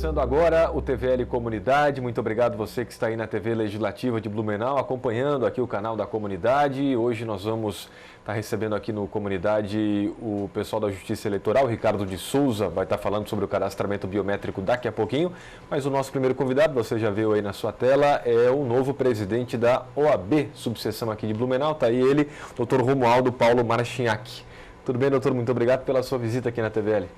Começando agora o TVL Comunidade. Muito obrigado você que está aí na TV Legislativa de Blumenau, acompanhando aqui o canal da comunidade. Hoje nós vamos estar recebendo aqui no Comunidade o pessoal da Justiça Eleitoral, Ricardo de Souza, vai estar falando sobre o cadastramento biométrico daqui a pouquinho. Mas o nosso primeiro convidado, você já viu aí na sua tela, é o novo presidente da OAB, subseção aqui de Blumenau. Está aí ele, Dr. Romualdo Paulo Marchinhac. Tudo bem, doutor? Muito obrigado pela sua visita aqui na TVL.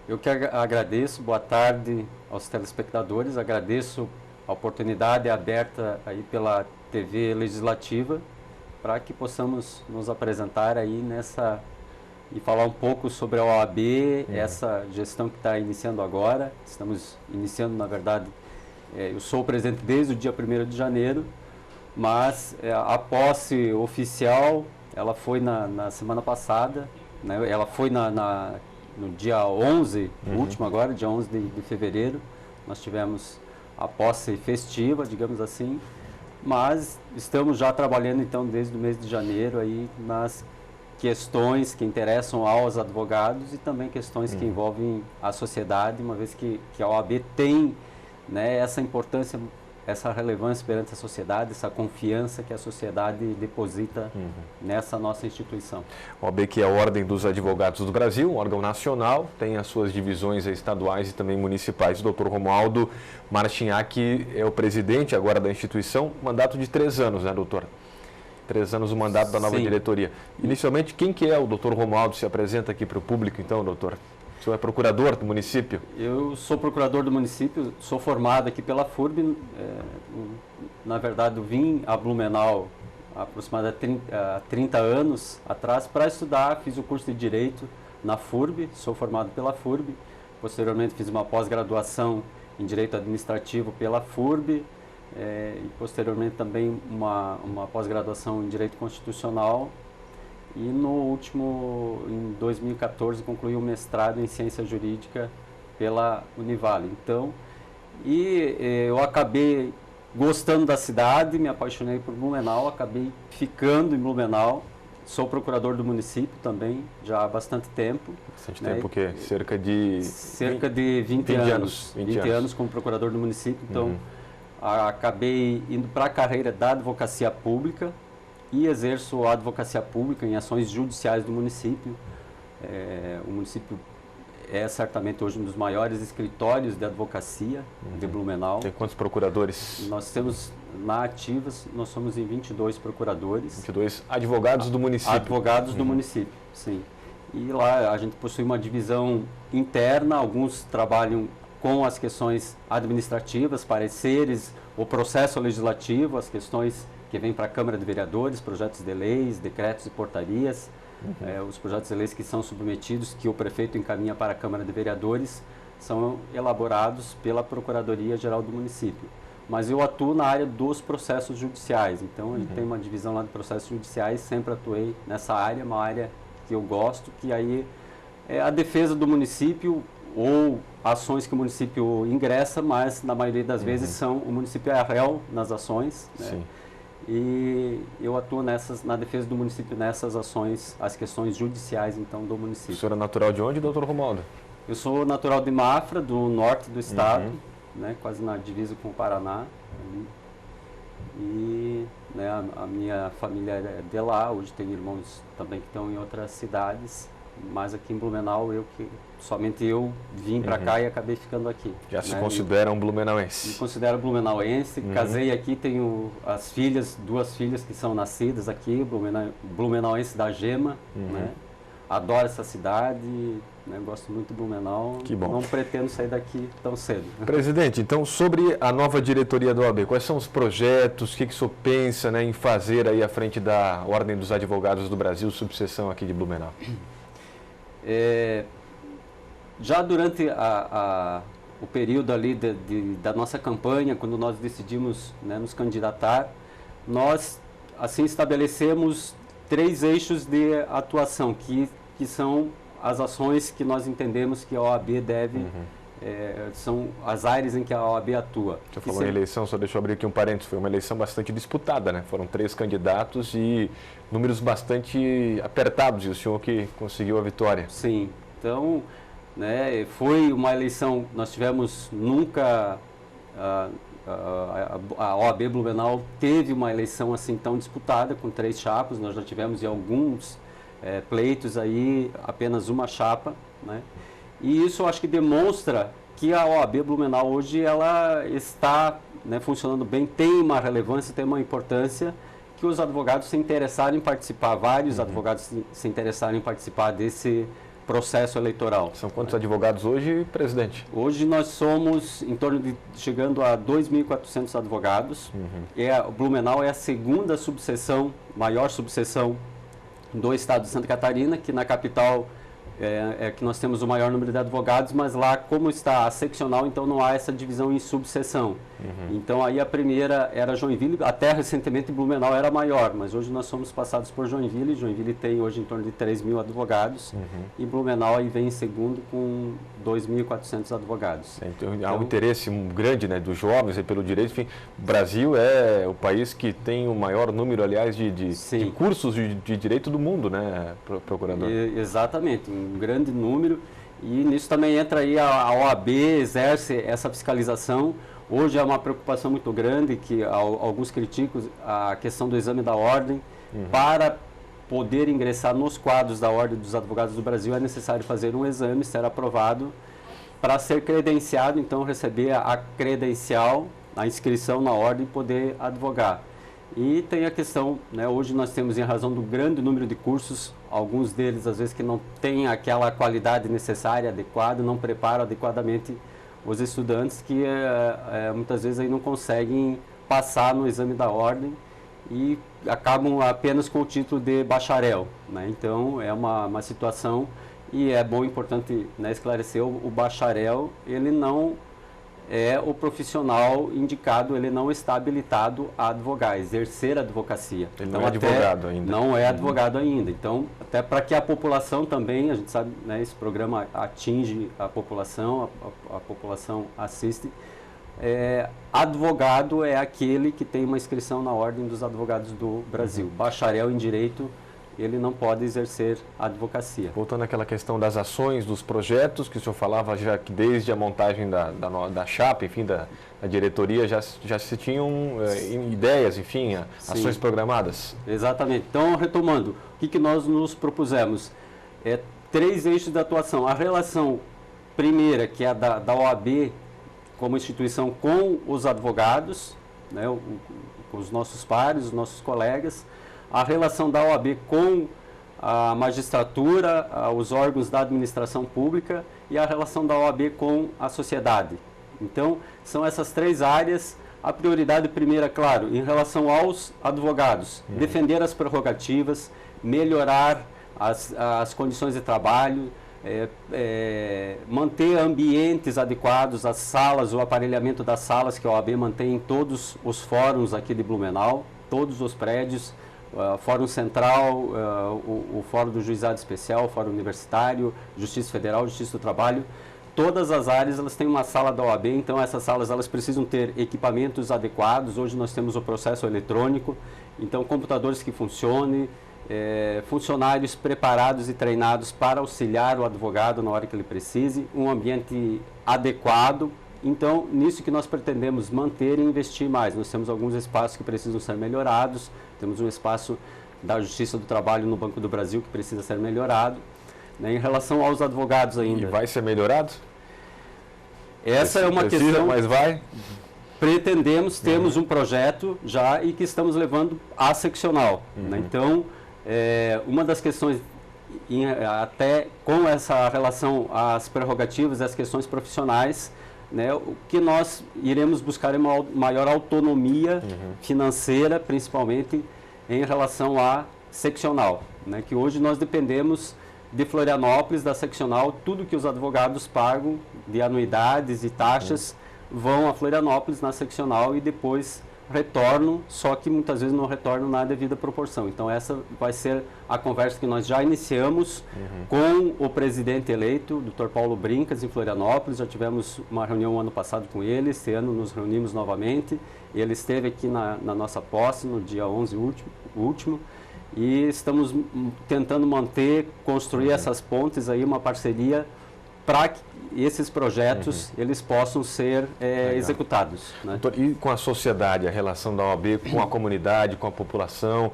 Eu que agradeço, boa tarde aos telespectadores, agradeço a oportunidade aberta aí pela TV Legislativa para que possamos nos apresentar aí e falar um pouco sobre a OAB, essa gestão que está iniciando agora. Estamos iniciando, na verdade, eu sou o presidente desde o dia 1º de janeiro, mas a posse oficial, ela foi na semana passada, né? Ela foi no dia 11, último agora, dia 11 de fevereiro, nós tivemos a posse festiva, digamos assim, mas estamos já trabalhando então desde o mês de janeiro aí nas questões que interessam aos advogados e também questões que envolvem a sociedade, uma vez que a OAB tem, né, essa importância, essa relevância perante a sociedade, essa confiança que a sociedade deposita nessa nossa instituição. A OAB, que é a Ordem dos Advogados do Brasil, um órgão nacional, tem as suas divisões estaduais e também municipais. O Dr. Romualdo Marchinhac é o presidente agora da instituição, mandato de 3 anos, né, doutor? 3 anos o mandato da nova diretoria. Inicialmente, quem que é o Dr. Romualdo? Se apresenta aqui para o público, então, doutor. O senhor é procurador do município? Eu sou procurador do município, sou formado aqui pela FURB. Na verdade, eu vim a Blumenau aproximadamente há 30 anos atrás para estudar. Fiz o curso de Direito na FURB, sou formado pela FURB. Posteriormente, fiz uma pós-graduação em Direito Administrativo pela FURB. E posteriormente também uma pós-graduação em Direito Constitucional. E em 2014, concluí o mestrado em Ciência Jurídica pela Univale. Então, eu acabei gostando da cidade, me apaixonei por Blumenau, acabei ficando em Blumenau. Sou procurador do município também, já há bastante tempo. Bastante tempo, o quê? Cerca de 20 anos. 20 anos como procurador do município. Então, acabei indo para a carreira da advocacia pública, e exerço a advocacia pública em ações judiciais do município. O município é certamente hoje um dos maiores escritórios de advocacia de Blumenau. Tem quantos procuradores? Nós temos, na Ativas, nós somos em 22 procuradores. 22 advogados do município. Advogados do município, sim. E lá a gente possui uma divisão interna, alguns trabalham com as questões administrativas, pareceres, o processo legislativo, as questões que vem para a Câmara de Vereadores, projetos de leis, decretos e portarias, os projetos de leis que são submetidos, que o prefeito encaminha para a Câmara de Vereadores, são elaborados pela Procuradoria-Geral do município. Mas eu atuo na área dos processos judiciais, então a gente tem uma divisão lá de processos judiciais, sempre atuei nessa área, uma área que eu gosto, que aí é a defesa do município ou ações que o município ingressa, mas na maioria das vezes o município é réu nas ações, né? Sim. E eu atuo na defesa do município nessas ações, as questões judiciais, então, do município. O senhor é natural de onde, doutor Romualdo? Eu sou natural de Mafra, do norte do estado, né, quase na divisa com o Paraná. E né, a minha família é de lá, hoje tem irmãos também que estão em outras cidades, mas aqui em Blumenau, somente eu vim para cá e acabei ficando aqui. Já se considera um blumenauense? Me considero blumenauense, casei aqui, tenho duas filhas que são nascidas aqui, blumenauense da Gema, né? Adoro essa cidade, né? Gosto muito de Blumenau. Que bom. Não pretendo sair daqui tão cedo. Presidente, então sobre a nova diretoria da OAB, quais são os projetos, o que o senhor pensa, né, em fazer aí à frente da Ordem dos Advogados do Brasil, subseção aqui de Blumenau? Já durante o período ali da nossa campanha, quando nós decidimos, né, nos candidatar, nós assim estabelecemos 3 eixos de atuação, que são as ações que nós entendemos que a OAB deve, são as áreas em que a OAB atua. Você falou em eleição, só deixa eu abrir aqui um parênteses, foi uma eleição bastante disputada, né? Foram 3 candidatos e números bastante apertados, e o senhor que conseguiu a vitória. Sim, então né? Foi uma eleição, nós tivemos nunca, a OAB Blumenau teve uma eleição assim tão disputada, com 3 chapas, nós já tivemos em alguns pleitos aí apenas uma chapa, né? E isso eu acho que demonstra que a OAB Blumenau hoje ela está, né, funcionando bem, tem uma relevância, tem uma importância, que os advogados se interessarem em participar, vários advogados se interessarem em participar desse processo eleitoral. São quantos advogados hoje, presidente? Hoje nós somos em torno de, chegando a 2.400 advogados. O Blumenau é a segunda subseção, maior subseção do estado de Santa Catarina, que na capital que nós temos o maior número de advogados, mas lá, como está a seccional, então não há essa divisão em subseção. Então aí a primeira era Joinville, até recentemente Blumenau era maior, mas hoje nós somos passados por Joinville. Joinville tem hoje em torno de 3.000 advogados e Blumenau aí vem em segundo com 2.400 advogados. Então, há um interesse grande, né, dos jovens pelo direito. Enfim, o Brasil é o país que tem o maior número, aliás, de cursos de direito do mundo, né, procurador? Exatamente, um grande número, e nisso também entra aí a OAB, exerce essa fiscalização. Hoje é uma preocupação muito grande, que alguns criticam a questão do exame da ordem. Para poder ingressar nos quadros da Ordem dos Advogados do Brasil, é necessário fazer um exame, ser aprovado, para ser credenciado, então receber a credencial, a inscrição na ordem e poder advogar. E tem a questão, né, hoje nós temos, em razão do grande número de cursos, alguns deles às vezes que não têm aquela qualidade necessária, adequada, não preparam adequadamente os estudantes, que muitas vezes aí não conseguem passar no exame da ordem e acabam apenas com o título de bacharel, né? Então é uma situação, e é bom, importante, né, esclarecer, o bacharel, ele não é o profissional indicado, ele não está habilitado a advogar, a exercer a advocacia. Ele então, não é advogado ainda. Não é advogado ainda. Então, até para que a população também, a gente sabe, né, esse programa atinge a população assiste. Advogado é aquele que tem uma inscrição na Ordem dos Advogados do Brasil. Bacharel em Direito, ele não pode exercer a advocacia. Voltando àquela questão das ações, dos projetos, que o senhor falava já que desde a montagem da chapa, enfim, da diretoria, já se tinham ideias, enfim, ações programadas? Exatamente. Então, retomando, o que nós nos propusemos? 3 eixos de atuação. A relação primeira, que é a da OAB, como instituição, com os advogados, né, com os nossos pares, os nossos colegas. A relação da OAB com a magistratura, os órgãos da administração pública, e a relação da OAB com a sociedade. Então, são essas 3 áreas. A prioridade primeira, claro, em relação aos advogados, defender as prerrogativas, melhorar as condições de trabalho, manter ambientes adequados, as salas, o aparelhamento das salas que a OAB mantém em todos os fóruns aqui de Blumenau, todos os prédios, Fórum Central, o Fórum do Juizado Especial, o Fórum Universitário, Justiça Federal, Justiça do Trabalho. Todas as áreas elas têm uma sala da OAB, então essas salas elas precisam ter equipamentos adequados. Hoje nós temos o processo eletrônico, então computadores que funcionem, funcionários preparados e treinados para auxiliar o advogado na hora que ele precise, um ambiente adequado. Então, nisso que nós pretendemos manter e investir mais. Nós temos alguns espaços que precisam ser melhorados, temos um espaço da Justiça do Trabalho no Banco do Brasil que precisa ser melhorado. Né? Em relação aos advogados ainda... E vai ser melhorado? Essa é uma questão... Mas vai? Pretendemos, temos um projeto já e que estamos levando à seccional. Né? Então, uma das questões, até com essa relação às prerrogativas e às questões profissionais, né, o que nós iremos buscar é uma maior autonomia financeira, principalmente em relação à seccional, né, que hoje nós dependemos de Florianópolis, da seccional. Tudo que os advogados pagam de anuidades e taxas vão a Florianópolis na seccional e depois retornam, só que muitas vezes não retornam na devida proporção. Então essa vai ser a conversa que nós já iniciamos com o presidente eleito, o Dr. Paulo Brincas, em Florianópolis. Já tivemos uma reunião ano passado com ele, esse ano nos reunimos novamente. Ele esteve aqui na nossa posse no dia 11 último, e estamos tentando manter, construir essas pontes aí, uma parceria para que esses projetos eles possam ser executados. Né? Doutor, e com a sociedade, a relação da OAB com a comunidade, com a população,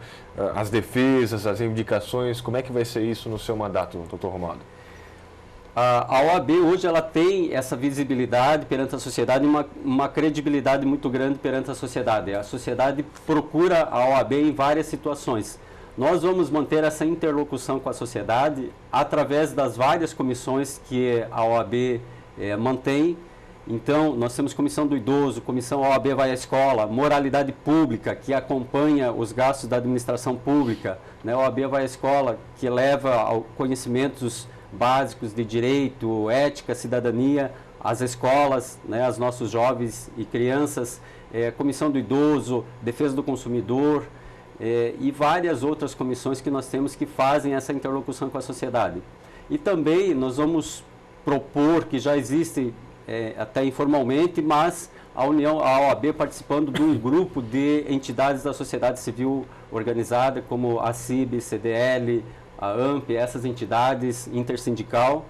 as defesas, as reivindicações, como é que vai ser isso no seu mandato, doutor Romualdo? A OAB hoje ela tem essa visibilidade perante a sociedade e uma credibilidade muito grande perante a sociedade. A sociedade procura a OAB em várias situações. Nós vamos manter essa interlocução com a sociedade através das várias comissões que a OAB mantém. Então, nós temos Comissão do Idoso, Comissão OAB Vai à Escola, Moralidade Pública, que acompanha os gastos da administração pública, né? OAB Vai à Escola, que leva ao conhecimentos básicos de direito, ética, cidadania, às escolas, né, aos nossos jovens e crianças, Comissão do Idoso, Defesa do Consumidor e várias outras comissões que nós temos que fazem essa interlocução com a sociedade. E também nós vamos propor, que já existe até informalmente, mas a OAB participando de um grupo de entidades da sociedade civil organizada, como a CIB, CDL, a AMP, essas entidades intersindical,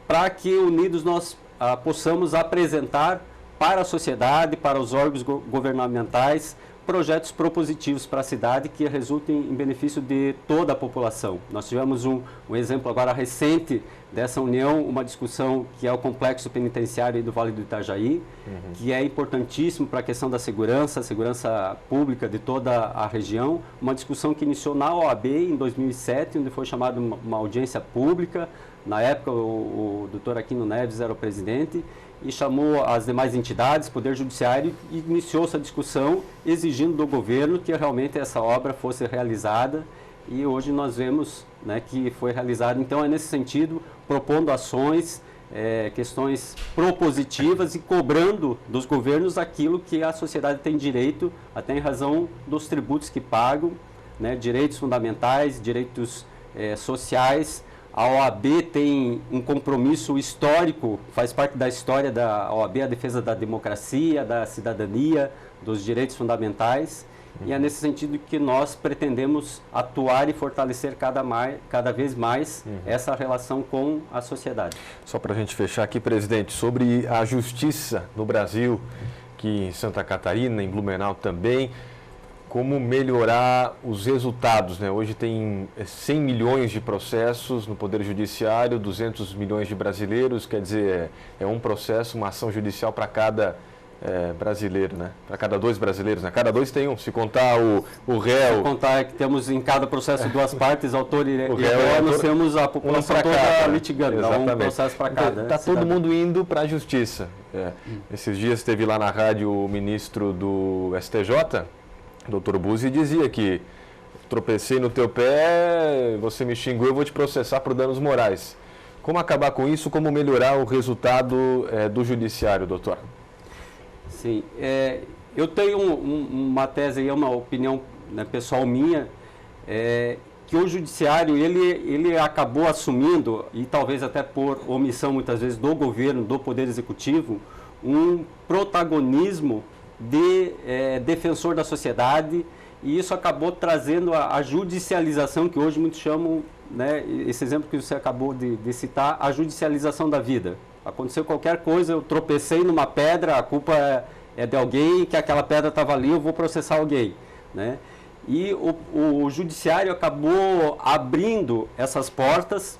para que unidos nós possamos apresentar para a sociedade, para os órgãos governamentais, projetos propositivos para a cidade que resultem em benefício de toda a população. Nós tivemos um exemplo agora recente dessa união, uma discussão que é o complexo penitenciário do Vale do Itajaí, que é importantíssimo para a questão da segurança pública de toda a região, uma discussão que iniciou na OAB em 2007, onde foi chamada uma audiência pública. Na época o doutor Aquino Neves era o presidente e chamou as demais entidades, Poder Judiciário, e iniciou essa discussão exigindo do governo que realmente essa obra fosse realizada, e hoje nós vemos, né, que foi realizada. Então é nesse sentido, propondo ações, questões propositivas e cobrando dos governos aquilo que a sociedade tem direito, até em razão dos tributos que pagam, né, direitos fundamentais, direitos sociais. A OAB tem um compromisso histórico, faz parte da história da OAB, a defesa da democracia, da cidadania, dos direitos fundamentais. E é nesse sentido que nós pretendemos atuar e fortalecer cada vez mais essa relação com a sociedade. Só para a gente fechar aqui, presidente, sobre a justiça no Brasil, que em Santa Catarina, em Blumenau também, como melhorar os resultados, né? Hoje tem 100 milhões de processos no Poder Judiciário, 200 milhões de brasileiros, quer dizer, é um processo, uma ação judicial para cada brasileiro, né? Para cada 2 brasileiros, né? Cada 2 tem um, se contar o réu... Se contar que temos em cada processo 2 partes, autor e réu, nós temos a população toda litigando, dá um processo para cada. Está todo mundo indo para a justiça. Esses dias esteve lá na rádio o ministro do STJ, Dr. Buzzi, dizia que tropecei no teu pé, você me xingou, eu vou te processar por danos morais. Como acabar com isso? Como melhorar o resultado do judiciário, doutor? Sim, eu tenho uma tese aí, uma opinião, né, pessoal minha, que o judiciário ele acabou assumindo, e talvez até por omissão muitas vezes do governo, do Poder Executivo, um protagonismo de defensor da sociedade, e isso acabou trazendo a judicialização, que hoje muitos chamam, né, esse exemplo que você acabou de citar, a judicialização da vida. Aconteceu qualquer coisa, eu tropecei numa pedra, a culpa é de alguém, que aquela pedra estava ali, eu vou processar alguém, né? E o judiciário acabou abrindo essas portas,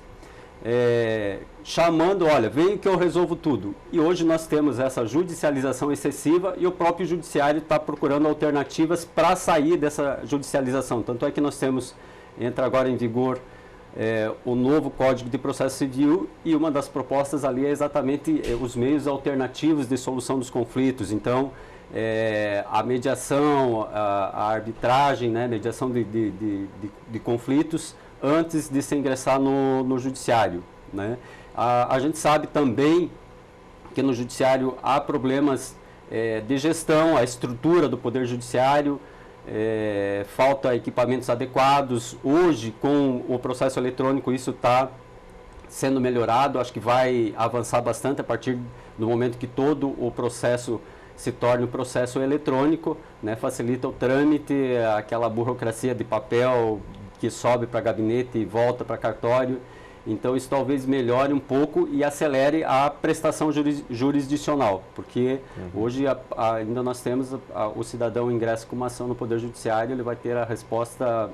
chamando, olha, vem que eu resolvo tudo. E hoje nós temos essa judicialização excessiva e o próprio judiciário está procurando alternativas para sair dessa judicialização. Tanto é que nós temos, entra agora em vigor o novo Código de Processo Civil, e uma das propostas ali é exatamente os meios alternativos de solução dos conflitos. Então, a mediação, a arbitragem, né, mediação de conflitos antes de se ingressar no judiciário, né? A gente sabe também que no judiciário há problemas de gestão, a estrutura do Poder Judiciário, falta equipamentos adequados. Hoje, com o processo eletrônico, isso está sendo melhorado, acho que vai avançar bastante a partir do momento que todo o processo se torne um processo eletrônico, né? Facilita o trâmite, aquela burocracia de papel que sobe para gabinete e volta para cartório. Então, isso talvez melhore um pouco e acelere a prestação jurisdicional, porque hoje ainda nós temos o cidadão ingressa com uma ação no Poder Judiciário, ele vai ter a resposta,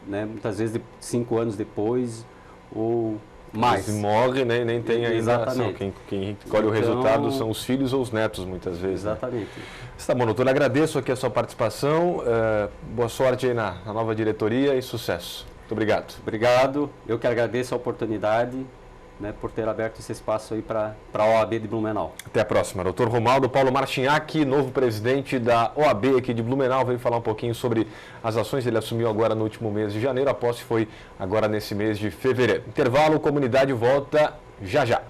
né, muitas vezes 5 anos depois ou mais. Mas morre, né, nem tem ainda a ação. Quem colhe o resultado são os filhos ou os netos, muitas vezes. Exatamente. Né? Tá bom, doutor, agradeço aqui a sua participação, boa sorte aí na nova diretoria e sucesso. Muito obrigado. Obrigado, eu que agradeço a oportunidade, né, por ter aberto esse espaço aí para a OAB de Blumenau. Até a próxima. Doutor Romaldo Paulo Marchinhac, novo presidente da OAB aqui de Blumenau, veio falar um pouquinho sobre as ações que ele assumiu agora no último mês de janeiro, a posse foi agora nesse mês de fevereiro. Intervalo, comunidade volta já já.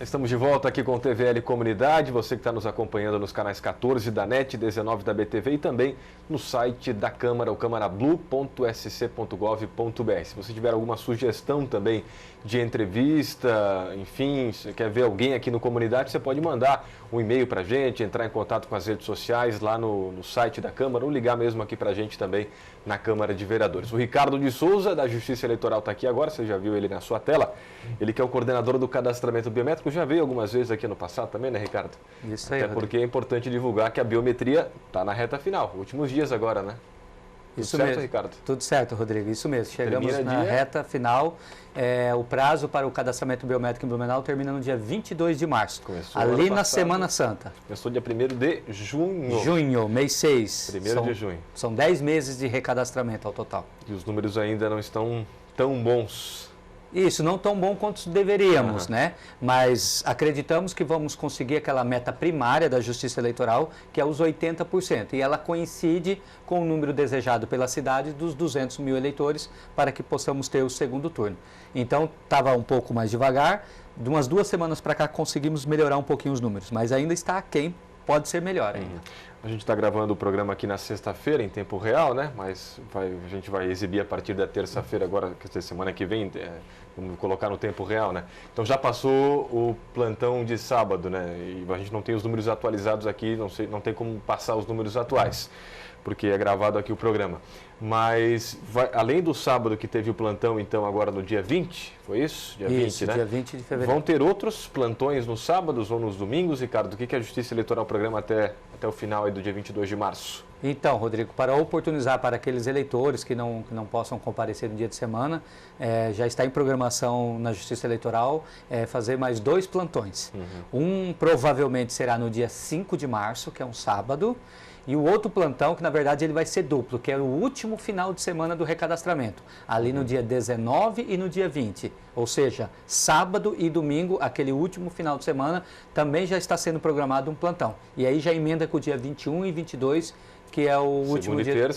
Estamos de volta aqui com o TVL Comunidade, você que está nos acompanhando nos canais 14 da NET, 19 da BTV e também no site da Câmara, o câmarablu.sc.gov.br. Se você tiver alguma sugestão também de entrevista, enfim, você quer ver alguém aqui no Comunidade, você pode mandar um e-mail para a gente, entrar em contato com as redes sociais lá no site da Câmara ou ligar mesmo aqui para a gente também na Câmara de Vereadores. O Ricardo de Souza, da Justiça Eleitoral, está aqui agora, você já viu ele na sua tela. Ele que é o coordenador do cadastramento biométrico, já veio algumas vezes aqui no passado também, né, Ricardo? Isso aí. Até porque é importante divulgar que a biometria está na reta final, últimos dias agora, né? Isso Tudo certo, mesmo, Ricardo? Tudo certo, Rodrigo, isso mesmo. Chegamos Termina na dia... reta final. O prazo para o cadastramento biométrico em Blumenau termina no dia 22 de março, Começou ali na Semana Santa. Começou dia 1º de junho. Junho, mês 6. 1º de junho. São 10 meses de recadastramento ao total. E os números ainda não estão tão bons. Isso, não tão bom quanto deveríamos, né? Mas acreditamos que vamos conseguir aquela meta primária da Justiça Eleitoral, que é os 80%. E ela coincide com o número desejado pela cidade dos 200 mil eleitores para que possamos ter o segundo turno. Então, estava um pouco mais devagar. De umas 2 semanas para cá conseguimos melhorar um pouquinho os números, mas ainda está aquém, pode ser melhor ainda. A gente está gravando o programa aqui na sexta-feira, em tempo real, né? Mas a gente vai exibir a partir da terça-feira, agora, quer dizer, semana que vem, vamos colocar no tempo real, né? Então já passou o plantão de sábado, né? E a gente não tem os números atualizados aqui, não tem como passar os números atuais, porque é gravado aqui o programa. Mas, além do sábado que teve o plantão, então, agora no dia 20, foi isso? Dia 20, né? Dia 20 de fevereiro. Vão ter outros plantões nos sábados ou nos domingos, Ricardo? O que a Justiça Eleitoral programa até o final aí do dia 22 de março? Então, Rodrigo, para oportunizar para aqueles eleitores que não possam comparecer no dia de semana, já está em programação na Justiça Eleitoral fazer mais 2 plantões. Um provavelmente será no dia 5 de março, que é um sábado, e o outro plantão, que na verdade ele vai ser duplo, que é o último final de semana do recadastramento, ali no dia 19 e no dia 20. Ou seja, sábado e domingo, aquele último final de semana, também já está sendo programado um plantão. E aí já emenda com o dia 21 e 22, que é o último dia.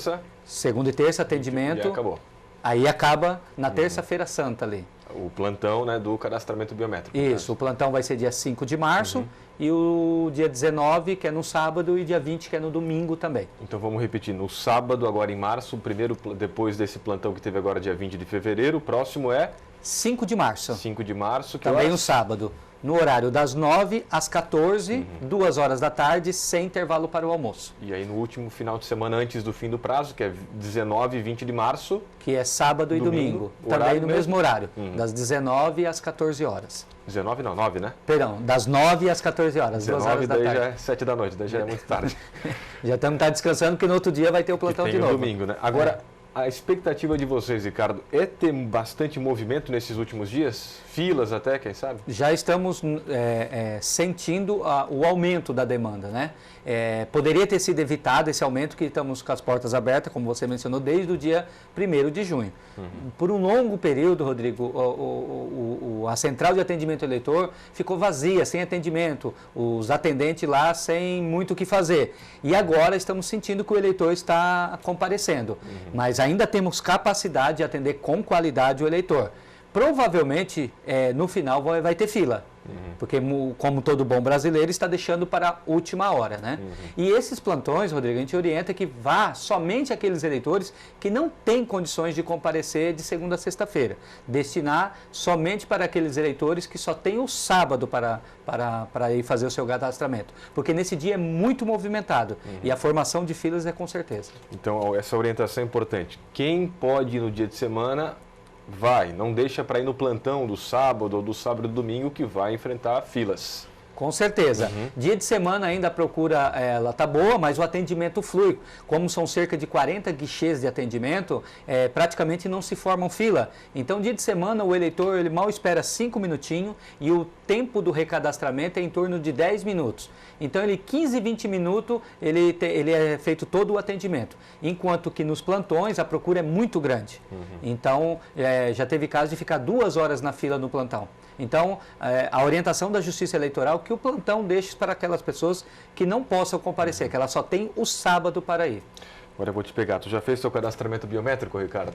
Segunda e terça, atendimento. E acabou. Aí acaba na terça-feira santa ali. O plantão, né, do cadastramento biométrico. Isso, o plantão vai ser dia 5 de março e o dia 19, que é no sábado, e dia 20, que é no domingo também. Então vamos repetir, no sábado, agora em março, primeiro depois desse plantão que teve agora dia 20 de fevereiro, o próximo é? 5 de março. 5 de março. Que também no sábado, no horário das 9 às 14, 2 horas da tarde, sem intervalo para o almoço. E aí no último final de semana antes do fim do prazo, que é 19 e 20 de março. Que é sábado e domingo. Também no mesmo horário, das 19 às 14 horas. 19 não, 9, né? Perdão, das 9 às 14 horas, 2 horas da tarde. 19 daí já é 7 da noite, daí já é muito tarde. Já estamos descansando, porque no outro dia vai ter o plantão de novo. Domingo, né? Agora, a expectativa de vocês, Ricardo, é ter bastante movimento nesses últimos dias? Filas até, quem sabe? Já estamos sentindo o aumento da demanda, né? Poderia ter sido evitado esse aumento, que estamos com as portas abertas, como você mencionou, desde o dia 1º de junho. Por um longo período, Rodrigo, a central de atendimento ao eleitor ficou vazia, sem atendimento, os atendentes lá sem muito o que fazer. E agora estamos sentindo que o eleitor está comparecendo, mas ainda temos capacidade de atender com qualidade o eleitor. Provavelmente, no final, vai ter fila. Porque, como todo bom brasileiro, está deixando para a última hora, né? E esses plantões, Rodrigo, a gente orienta que vá somente aqueles eleitores que não têm condições de comparecer de segunda a sexta-feira. Destinar somente para aqueles eleitores que só têm o sábado para ir fazer o seu cadastramento. Porque nesse dia é muito movimentado e a formação de filas é com certeza. Então, essa orientação é importante. Quem pode ir no dia de semana, vai. Não deixa para ir no plantão do sábado ou do sábado e domingo, que vai enfrentar filas. Com certeza. Dia de semana ainda a procura ela está boa, mas o atendimento flui. Como são cerca de 40 guichês de atendimento, praticamente não se formam fila. Então, dia de semana, o eleitor ele mal espera 5 minutinhos e o tempo do recadastramento é em torno de 10 minutos. Então, 15, 20 minutos, ele é feito todo o atendimento. Enquanto que nos plantões a procura é muito grande. Então, já teve caso de ficar 2 horas na fila no plantão. Então, a orientação da Justiça Eleitoral é que o plantão deixe para aquelas pessoas que não possam comparecer, que ela só tem o sábado para ir. Agora eu vou te pegar. Tu já fez seu cadastramento biométrico, Ricardo?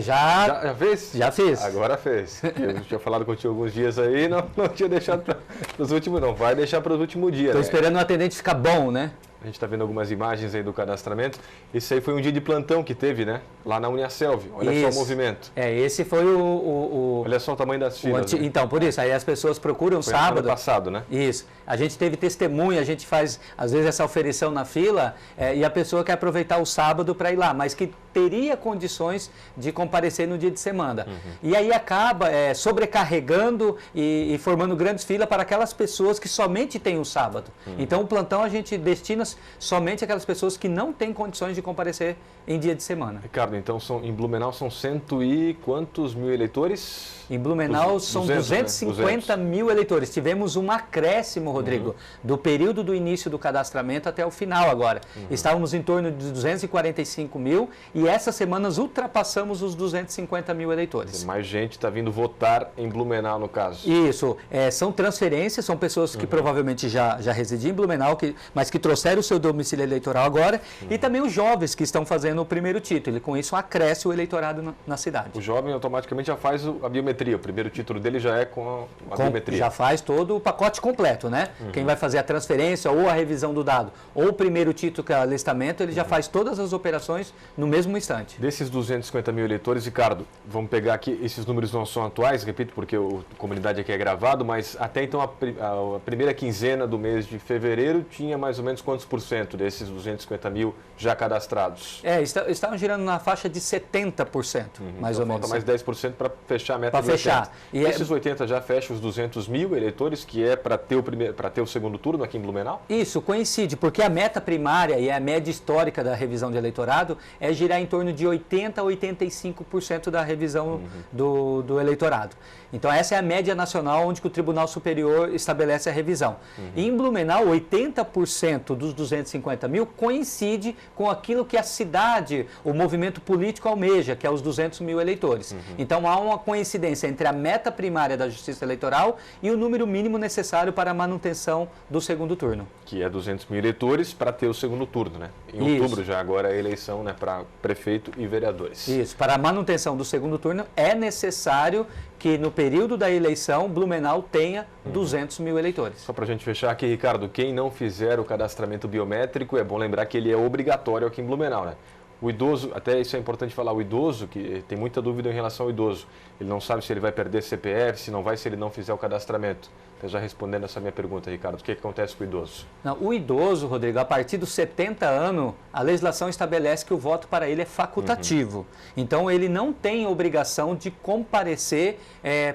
Já fez? Já fiz. Agora fez. Eu tinha falado contigo alguns dias aí, não tinha deixado para os últimos, não. Vai deixar para os últimos dias. Estou esperando o atendente ficar bom, né? A gente está vendo algumas imagens aí do cadastramento. Esse aí foi um dia de plantão que teve, né? Lá na Uniaselv. Olha só o movimento. Esse foi Olha só o tamanho das filas. Né? Então, por isso, aí as pessoas procuram foi sábado. Ano passado, né? Isso. A gente teve testemunha, a gente faz, às vezes, essa oferição na fila e a pessoa quer aproveitar o sábado para ir lá, mas que teria condições de comparecer no dia de semana. E aí acaba sobrecarregando e formando grandes filas para aquelas pessoas que somente têm o sábado. Então, o plantão a gente destina somente aquelas pessoas que não têm condições de comparecer em dia de semana. Ricardo, então em Blumenau são cento e quantos mil eleitores? Em Blumenau são 250 mil eleitores. Tivemos um acréscimo, Rodrigo, do período do início do cadastramento até o final agora. Estávamos em torno de 245 mil e essas semanas ultrapassamos os 250 mil eleitores. Mais gente está vindo votar em Blumenau, no caso. Isso. São transferências, são pessoas que provavelmente já residiam em Blumenau, mas que trouxeram o seu domicílio eleitoral agora, e também os jovens que estão fazendo o primeiro título. E com isso acresce o eleitorado na cidade. O jovem automaticamente já faz a biometria. O primeiro título dele já é com a biometria. Já faz todo o pacote completo, né? Quem vai fazer a transferência ou a revisão do dado, ou o primeiro título, que é o alistamento, ele já faz todas as operações no mesmo instante. Desses 250 mil eleitores, Ricardo, vamos pegar aqui, esses números não são atuais, repito, porque a comunidade aqui é gravado, mas até então a primeira quinzena do mês de fevereiro tinha mais ou menos quantos por cento desses 250 mil já cadastrados? Estavam girando na faixa de 70%, mais ou menos. Falta mais 10% para fechar a meta de 80%. Fechar. E esses 80 já fecham os 200 mil eleitores, que é para ter o segundo turno aqui em Blumenau? Isso, coincide, porque a meta primária e a média histórica da revisão de eleitorado é girar em torno de 80% a 85% da revisão do eleitorado. Então, essa é a média nacional onde que o Tribunal Superior estabelece a revisão. E em Blumenau, 80% dos 250 mil coincide com aquilo que a cidade, o movimento político almeja, que é os 200 mil eleitores. Então, há uma coincidência entre a meta primária da Justiça Eleitoral e o número mínimo necessário para a manutenção do segundo turno. Que é 200 mil eleitores para ter o segundo turno, né? Em outubro já agora é a eleição, né, para prefeito e vereadores. Isso, para a manutenção do segundo turno é necessário que no período da eleição Blumenau tenha 200 mil eleitores. Só para a gente fechar aqui, Ricardo, quem não fizer o cadastramento biométrico, é bom lembrar que ele é obrigatório aqui em Blumenau, né? O idoso, até isso é importante falar, o idoso, que tem muita dúvida em relação ao idoso, ele não sabe se ele vai perder CPF, se não vai, se ele não fizer o cadastramento. Até já respondendo essa minha pergunta, Ricardo, o que acontece com o idoso? Não, o idoso, Rodrigo, a partir dos 70 anos, a legislação estabelece que o voto para ele é facultativo. Então, ele não tem obrigação de comparecer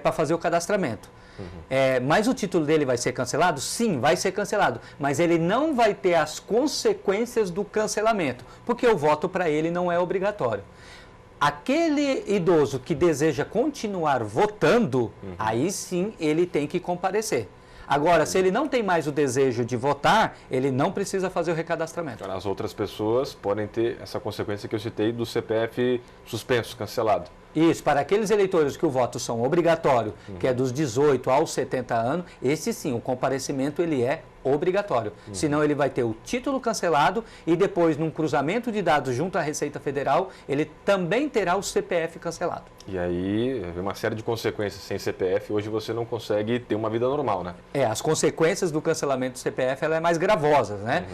para fazer o cadastramento. Mas o título dele vai ser cancelado? Sim, vai ser cancelado. Mas ele não vai ter as consequências do cancelamento, porque o voto para ele não é obrigatório. Aquele idoso que deseja continuar votando, aí sim ele tem que comparecer. Agora, se ele não tem mais o desejo de votar, ele não precisa fazer o recadastramento. As outras pessoas podem ter essa consequência que eu citei do CPF suspenso, cancelado. Isso, para aqueles eleitores que o voto são obrigatório, que é dos 18 aos 70 anos, esse sim, o comparecimento ele é obrigatório. Senão ele vai ter o título cancelado e depois, num cruzamento de dados junto à Receita Federal, ele também terá o CPF cancelado. E aí, uma série de consequências. Sem CPF, hoje você não consegue ter uma vida normal, né? As consequências do cancelamento do CPF ela é mais gravosas, né?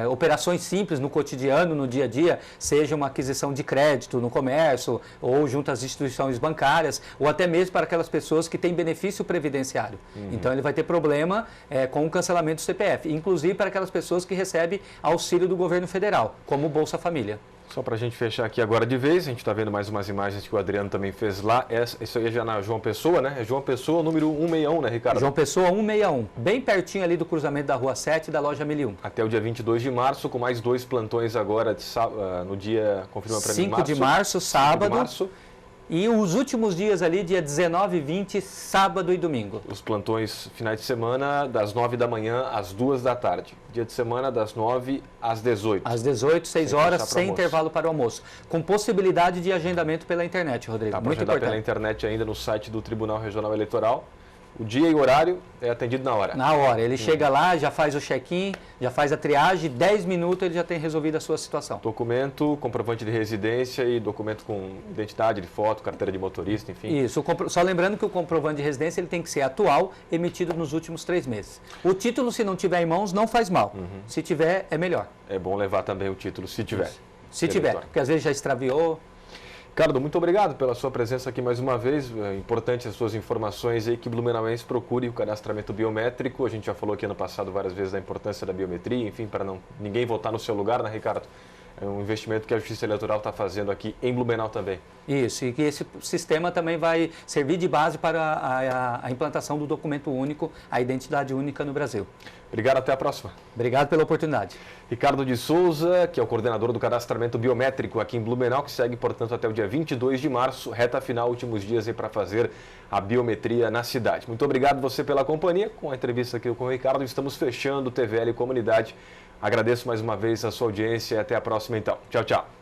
Operações simples no cotidiano, no dia a dia, seja uma aquisição de crédito no comércio ou junto às instituições bancárias, ou até mesmo para aquelas pessoas que têm benefício previdenciário. Então ele vai ter problema com o cancelamento do CPF, inclusive para aquelas pessoas que recebem auxílio do governo federal, como o Bolsa Família. Só para a gente fechar aqui agora de vez, a gente está vendo mais umas imagens que o Adriano também fez lá. Isso aí é já na João Pessoa, né? É João Pessoa, número 161, né, Ricardo? João Pessoa 161, bem pertinho ali do cruzamento da Rua 7 da loja 1001. Até o dia 22 de março, com mais 2 plantões agora no dia, confirma para mim, 5 de março, sábado. 5 de março. E os últimos dias ali, dia 19 e 20, sábado e domingo. Os plantões finais de semana, das 9 da manhã às 2 da tarde. Dia de semana, das 9 às 18. Às 18, 6 horas, sem intervalo para o almoço. Com possibilidade de agendamento pela internet, Rodrigo. Dá para agendar pela internet ainda no site do Tribunal Regional Eleitoral. O dia e o horário é atendido na hora. Na hora. Ele chega lá, já faz o check-in, já faz a triagem, 10 minutos ele já tem resolvido a sua situação. Documento, comprovante de residência e documento com identidade, de foto, carteira de motorista, enfim. Isso. Só lembrando que o comprovante de residência ele tem que ser atual, emitido nos últimos 3 meses. O título, se não tiver em mãos, não faz mal. Se tiver, é melhor. É bom levar também o título, se tiver. Isso. Se tiver, porque às vezes já extraviou. Ricardo, muito obrigado pela sua presença aqui mais uma vez. É importante as suas informações aí, que Blumenauense procure o cadastramento biométrico. A gente já falou aqui ano passado várias vezes da importância da biometria, enfim, para ninguém votar no seu lugar, né, Ricardo? É um investimento que a Justiça Eleitoral está fazendo aqui em Blumenau também. Isso, e que esse sistema também vai servir de base para a implantação do documento único, a identidade única no Brasil. Obrigado, até a próxima. Obrigado pela oportunidade. Ricardo de Souza, que é o coordenador do cadastramento biométrico aqui em Blumenau, que segue, portanto, até o dia 22 de março, reta final, últimos dias aí para fazer a biometria na cidade. Muito obrigado você pela companhia. Com a entrevista aqui com o Ricardo, estamos fechando o TVL Comunidade. Agradeço mais uma vez a sua audiência e até a próxima então. Tchau, tchau.